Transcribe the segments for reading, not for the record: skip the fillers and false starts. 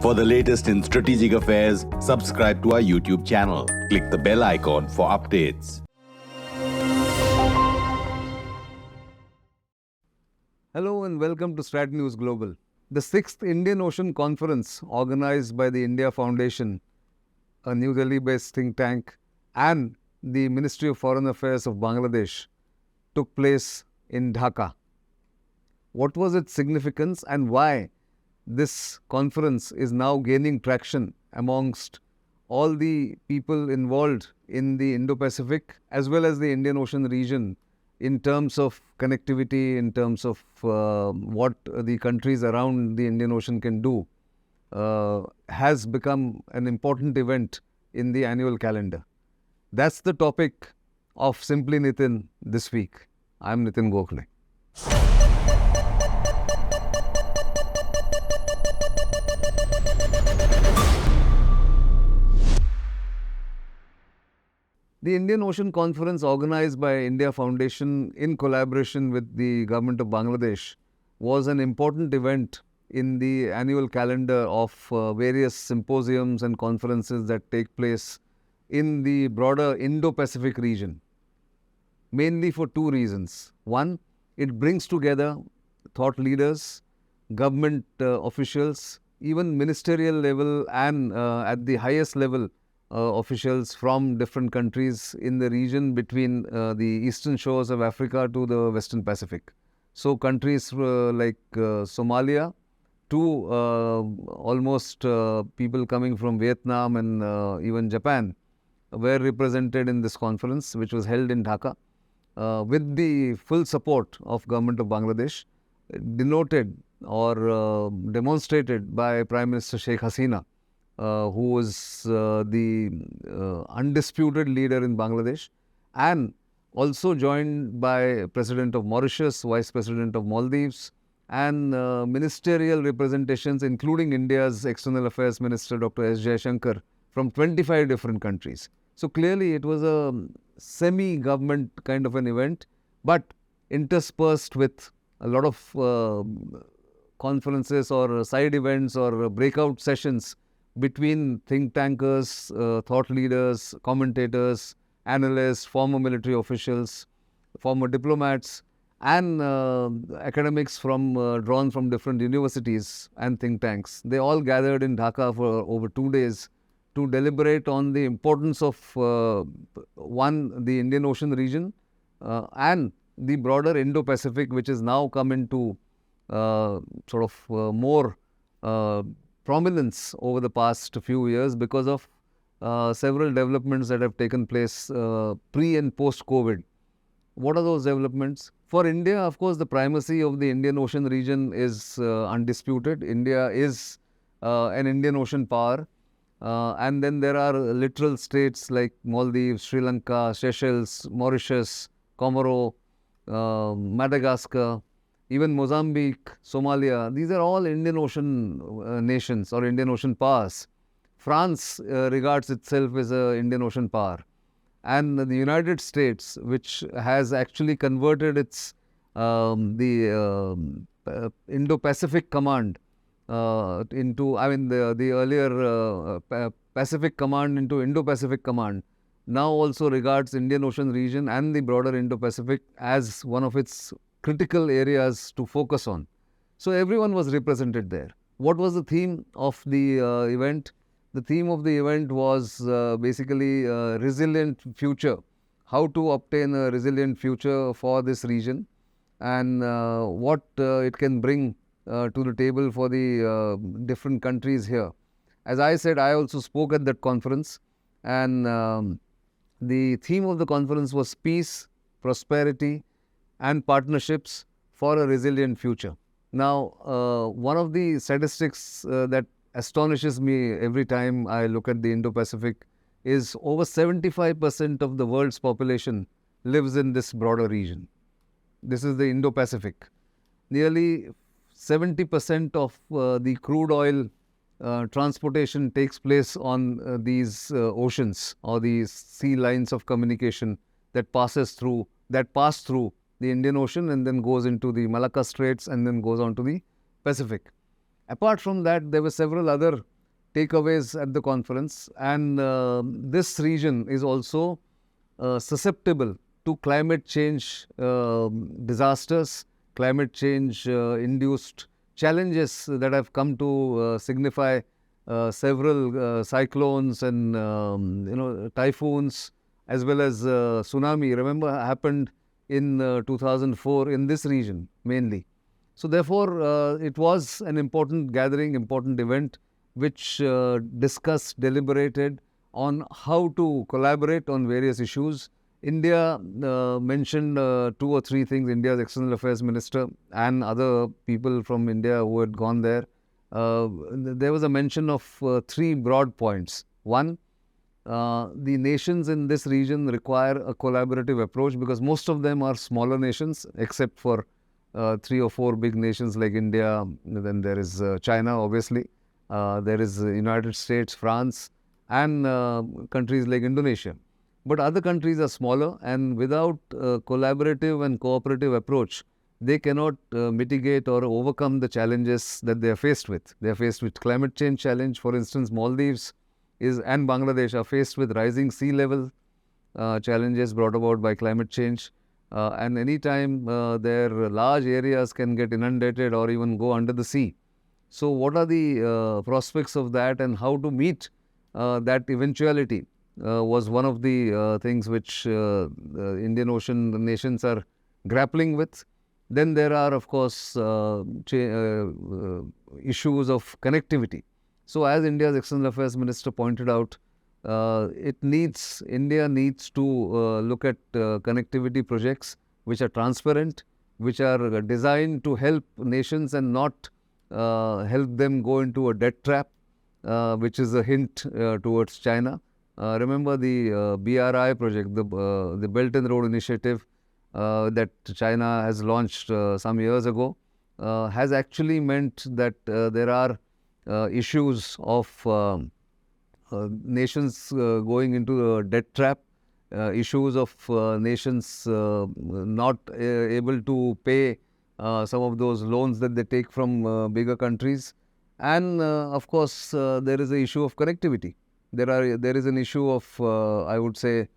For the latest in strategic affairs, subscribe to our YouTube channel. Click the bell icon for updates. Hello and welcome to Strat News Global. The 6th Indian Ocean Conference, organized by the India Foundation, a New Delhi-based think tank, and the Ministry of Foreign Affairs of Bangladesh, took place in Dhaka. What was its significance and why this conference is now gaining traction amongst all the people involved in the Indo-Pacific as well as the Indian Ocean region in terms of connectivity, in terms of what the countries around the Indian Ocean can do, has become an important event in the annual calendar. That's the topic of Simply Nitin this week. I'm Nitin Gokhale. The Indian Ocean Conference, organized by India Foundation in collaboration with the government of Bangladesh, was an important event in the annual calendar of various symposiums and conferences that take place in the broader Indo-Pacific region, mainly for two reasons. One, it brings together thought leaders, government officials, even ministerial level and at the highest level officials from different countries in the region between the eastern shores of Africa to the Western Pacific. So countries like Somalia to almost people coming from Vietnam and even Japan were represented in this conference, which was held in Dhaka with the full support of government of Bangladesh, denoted or demonstrated by Prime Minister Sheikh Hasina, who was the undisputed leader in Bangladesh, and also joined by President of Mauritius, Vice President of Maldives, and ministerial representations, including India's External Affairs Minister Dr. S. Jaishankar, from 25 different countries. So clearly it was a semi-government kind of an event, but interspersed with a lot of conferences or side events or breakout sessions between think tankers, thought leaders, commentators, analysts, former military officials, former diplomats, and academics drawn from different universities and think tanks. They all gathered in Dhaka for over 2 days to deliberate on the importance of one, the Indian Ocean region, and the broader Indo-Pacific, which has now come into more prominence over the past few years because of several developments that have taken place pre and post-COVID. What are those developments? For India, of course, the primacy of the Indian Ocean region is undisputed. India is an Indian Ocean power. And then there are littoral states like Maldives, Sri Lanka, Seychelles, Mauritius, Comoro, Madagascar, even Mozambique, Somalia. These are all Indian Ocean nations or Indian Ocean powers. France regards itself as an Indian Ocean power. And the United States, which has actually converted its Indo-Pacific Command into, the earlier Pacific Command into Indo-Pacific Command, now also regards Indian Ocean region and the broader Indo-Pacific as one of its critical areas to focus on. So everyone was represented there. What was the theme of the event? The theme of the event was basically a resilient future. How to obtain a resilient future for this region and what it can bring to the table for the different countries here. As I said, I also spoke at that conference, and the theme of the conference was peace, prosperity, and partnerships for a resilient future. Now, one of the statistics that astonishes me every time I look at the Indo-Pacific is over 75% of the world's population lives in this broader region. This is the Indo-Pacific. Nearly 70% of the crude oil transportation takes place on these oceans or these sea lines of communication that pass through the Indian Ocean and then goes into the Malacca Straits and then goes on to the Pacific. Apart from that, there were several other takeaways at the conference, and this region is also susceptible to climate change disasters, climate change induced challenges that have come to signify several cyclones and typhoons, as well as tsunami. Remember, happened in 2004 in this region mainly. So therefore, it was an important gathering, important event, which discussed, deliberated on how to collaborate on various issues. India mentioned 2 or 3 things. India's External Affairs Minister and other people from India who had gone there. There was a mention of 3 broad points. One, the nations in this region require a collaborative approach because most of them are smaller nations, except for 3 or 4 big nations like India. Then there is China, obviously. There is United States, France, and countries like Indonesia. But other countries are smaller, and without a collaborative and cooperative approach, they cannot mitigate or overcome the challenges that they are faced with. They are faced with climate change challenge. For instance, Maldives and Bangladesh are faced with rising sea level challenges brought about by climate change. And anytime their large areas can get inundated or even go under the sea. So what are the prospects of that, and how to meet that eventuality was one of the things which Indian Ocean nations are grappling with. Then there are, of course, issues of connectivity. So as India's External Affairs Minister pointed out, India needs to look at connectivity projects which are transparent, which are designed to help nations and not help them go into a debt trap, which is a hint towards China. Remember the BRI project, the Belt and Road Initiative that China has launched some years ago, has actually meant that there are issues of nations going into a debt trap, issues of nations not able to pay some of those loans that they take from bigger countries. And of course, there is the issue of connectivity. There is an issue of, I would say,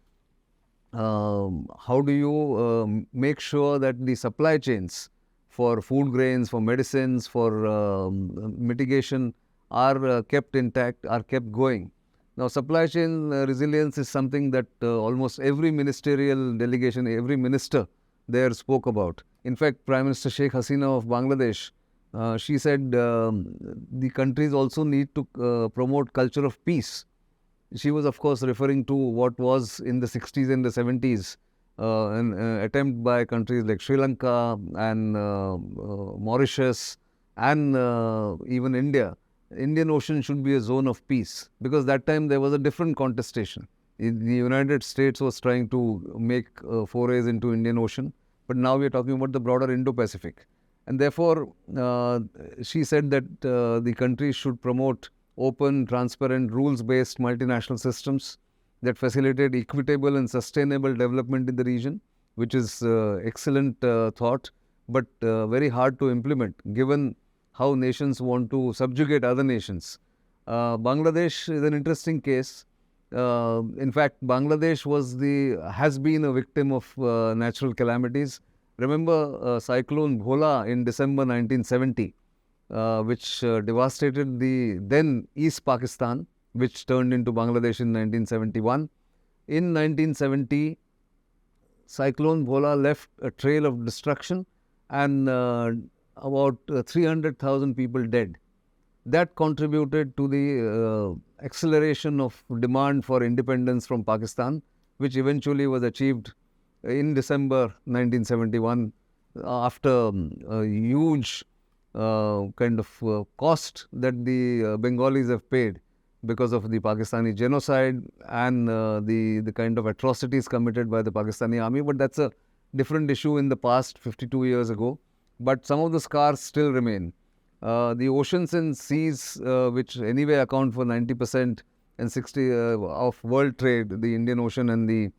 how do you make sure that the supply chains for food grains, for medicines, for mitigation are kept intact, are kept going. Now, supply chain resilience is something that almost every ministerial delegation, every minister there spoke about. In fact, Prime Minister Sheikh Hasina of Bangladesh, she said the countries also need to promote culture of peace. She was, of course, referring to what was in the 60s and the 70s, an attempt by countries like Sri Lanka and Mauritius and even India. Indian Ocean should be a zone of peace, because that time there was a different contestation. The United States was trying to make forays into Indian Ocean, but now we are talking about the broader Indo-Pacific. And therefore, she said that the countries should promote open, transparent, rules-based multinational systems that facilitate equitable and sustainable development in the region, which is excellent thought, but very hard to implement, given how nations want to subjugate other nations. Bangladesh is an interesting case. In fact, Bangladesh has been a victim of natural calamities. Remember Cyclone Bhola in December 1970, which devastated the then East Pakistan, which turned into Bangladesh in 1971. In 1970, Cyclone Bhola left a trail of destruction and about 300,000 people dead. That contributed to the acceleration of demand for independence from Pakistan, which eventually was achieved in December 1971 after a huge kind of cost that the Bengalis have paid because of the Pakistani genocide and the kind of atrocities committed by the Pakistani army. But that's a different issue in the past, 52 years ago. But some of the scars still remain. The oceans and seas, which anyway account for 90% and 60% of world trade, the Indian Ocean and the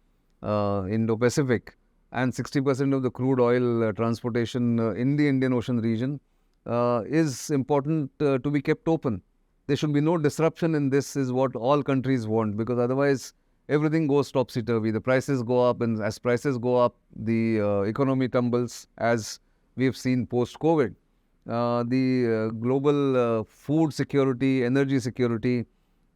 Indo-Pacific, and 60% of the crude oil transportation in the Indian Ocean region, is important to be kept open. there should be no disruption in this is what all countries want, because otherwise everything goes topsy-turvy. The prices go up, and as prices go up, the economy tumbles, as we've seen post-COVID. The global food security, energy security,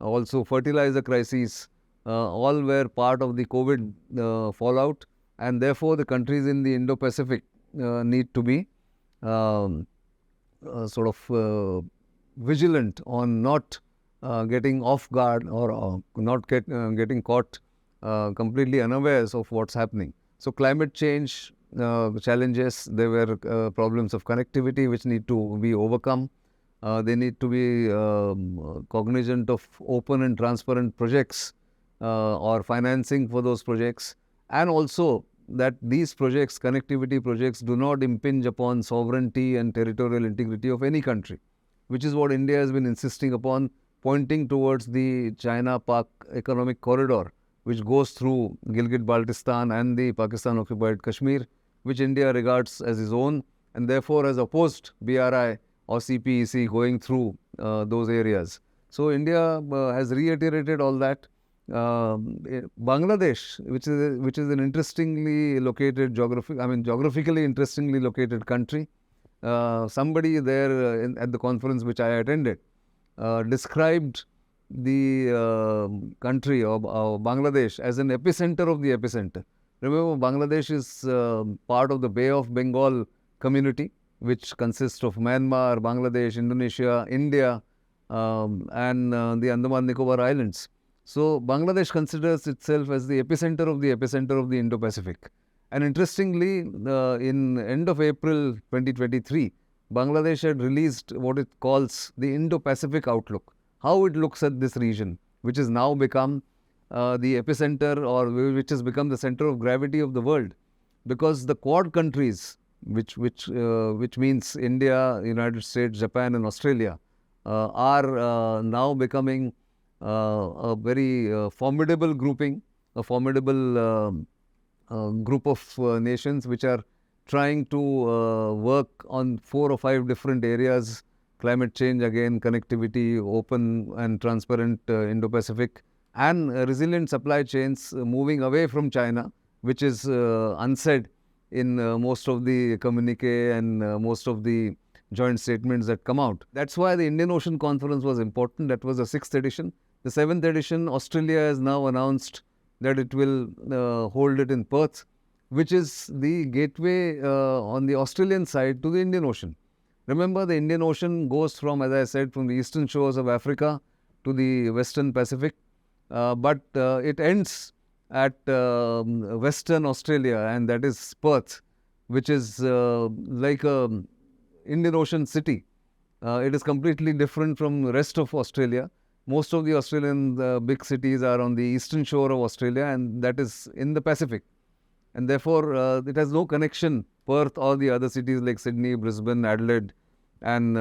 also fertilizer crises, all were part of the COVID fallout, and therefore the countries in the Indo-Pacific need to be um, sort of vigilant on not getting off guard, or not getting caught completely unawares of what's happening. So climate change challenges, there were problems of connectivity which need to be overcome. They need to be cognizant of open and transparent projects or financing for those projects, and also that these projects, connectivity projects, do not impinge upon sovereignty and territorial integrity of any country, which is what India has been insisting upon, pointing towards the China-Pak economic corridor, which goes through Gilgit-Baltistan and the Pakistan-occupied Kashmir, which India regards as its own, and therefore has opposed BRI or CPEC going through those areas. So India has reiterated all that. Bangladesh, which is an interestingly located geographically interestingly located country. Somebody there at the conference which I attended described the country of Bangladesh as an epicenter of the epicenter. Remember, Bangladesh is part of the Bay of Bengal community, which consists of Myanmar, Bangladesh, Indonesia, India, and the Andaman Nicobar Islands. So Bangladesh considers itself as the epicenter of the Indo-Pacific. And interestingly, in end of April 2023, Bangladesh had released what it calls the Indo-Pacific Outlook, how it looks at this region, which has now become the epicenter, or which has become the center of gravity of the world, because the Quad countries, which means India, United States, Japan, and Australia, are now becoming a very formidable grouping, a formidable group of nations which are trying to work on 4 or 5 different areas: climate change, again, connectivity, open and transparent Indo-Pacific, and resilient supply chains, moving away from China, which is unsaid in most of the communique and most of the joint statements that come out. That's why the Indian Ocean Conference was important. That was the 6th edition. The 7th edition, Australia has now announced that it will hold it in Perth, which is the gateway on the Australian side to the Indian Ocean. Remember, the Indian Ocean goes from, as I said, from the eastern shores of Africa to the western Pacific, but it ends at Western Australia, and that is Perth, which is like a Indian Ocean city. It is completely different from the rest of Australia. Most of the Australian big cities are on the eastern shore of Australia, and that is in the Pacific. And therefore, it has no connection, Perth or the other cities like Sydney, Brisbane, Adelaide, and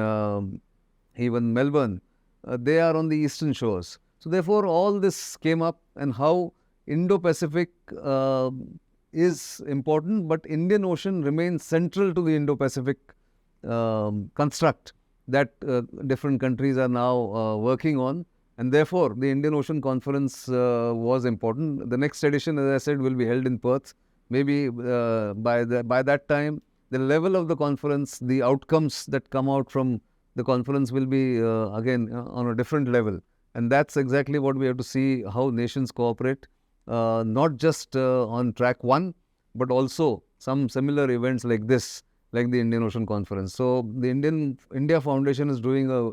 even Melbourne. They are on the eastern shores. So therefore, all this came up, and how Indo-Pacific is important, but Indian Ocean remains central to the Indo-Pacific construct that different countries are now working on. And therefore, the Indian Ocean Conference was important. The next edition, as I said, will be held in Perth. Maybe by that time, the level of the conference, the outcomes that come out from the conference will be again on a different level. And that's exactly what we have to see, how nations cooperate, not just on track 1, but also some similar events like this, like the Indian Ocean Conference. So the India Foundation is doing a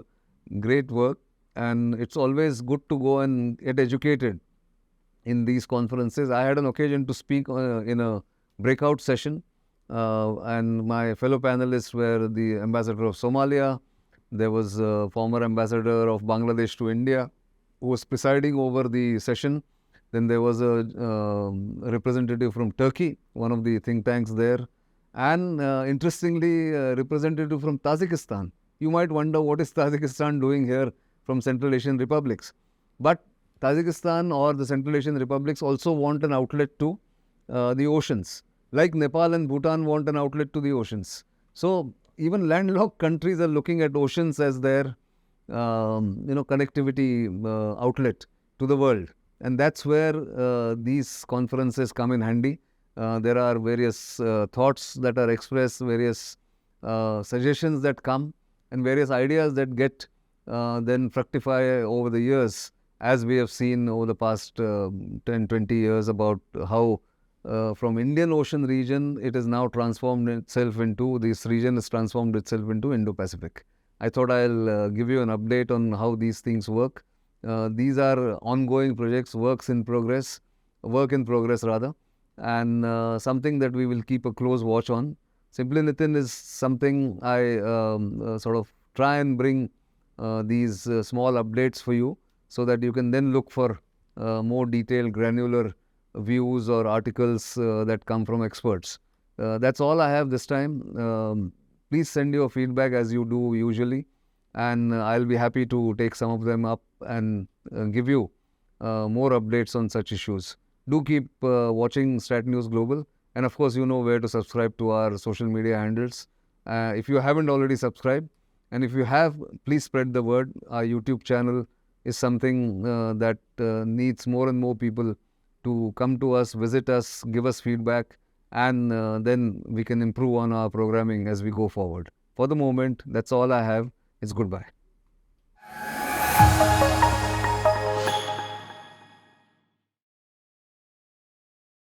great work, and it's always good to go and get educated in these conferences. I had an occasion to speak in a breakout session, and my fellow panelists were the ambassador of Somalia. There was a former ambassador of Bangladesh to India who was presiding over the session. Then there was a representative from Turkey, one of the think tanks there, and interestingly, a representative from Tajikistan. You might wonder, what is Tajikistan doing here from Central Asian republics? But Tajikistan or the Central Asian republics also want an outlet to the oceans, like Nepal and Bhutan want an outlet to the oceans. So even landlocked countries are looking at oceans as their connectivity outlet to the world. And that's where these conferences come in handy. There are various thoughts that are expressed, various suggestions that come, and various ideas that get then fructify over the years, as we have seen over the past 10, 20 years about how from Indian Ocean region, it has now transformed itself into, this region has transformed itself into Indo-Pacific. I thought I'll give you an update on how these things work. These are ongoing projects, work in progress rather, and something that we will keep a close watch on. Simply Nitin is something I sort of try and bring these small updates for you so that you can then look for more detailed, granular views or articles that come from experts. That's all I have this time. Please send your feedback as you do usually, and I'll be happy to take some of them up and give you more updates on such issues. Do keep watching Strat News Global, and of course, you know where to subscribe to our social media handles. If you haven't already subscribed, and if you have, please spread the word. Our YouTube channel is something that needs more and more people to come to us, visit us, give us feedback, and then we can improve on our programming as we go forward. For the moment, that's all I have. It's goodbye.